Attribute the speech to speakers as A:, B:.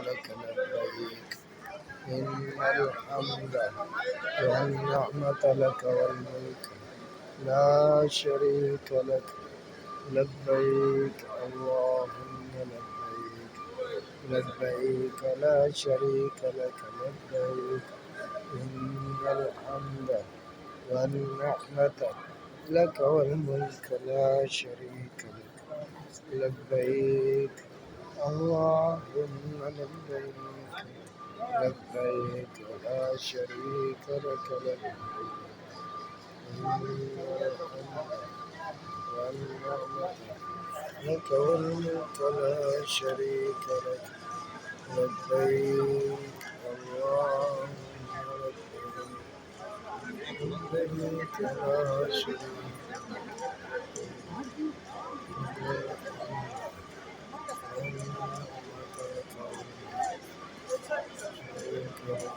A: لك لبيك إن الحمد والنعمة لك والملك لا شريك لك لبيك اللهم لبيك لبيك لا شريك لك لبيك إن الحمد والنعمة لك والملك لا شريك لك لبيك اللهم لبيك لبيك لا شريك لك لبيك إن الحمد والنعمة لك والملك لا شريك لك لبيك اللهم لبيك لا شريك لك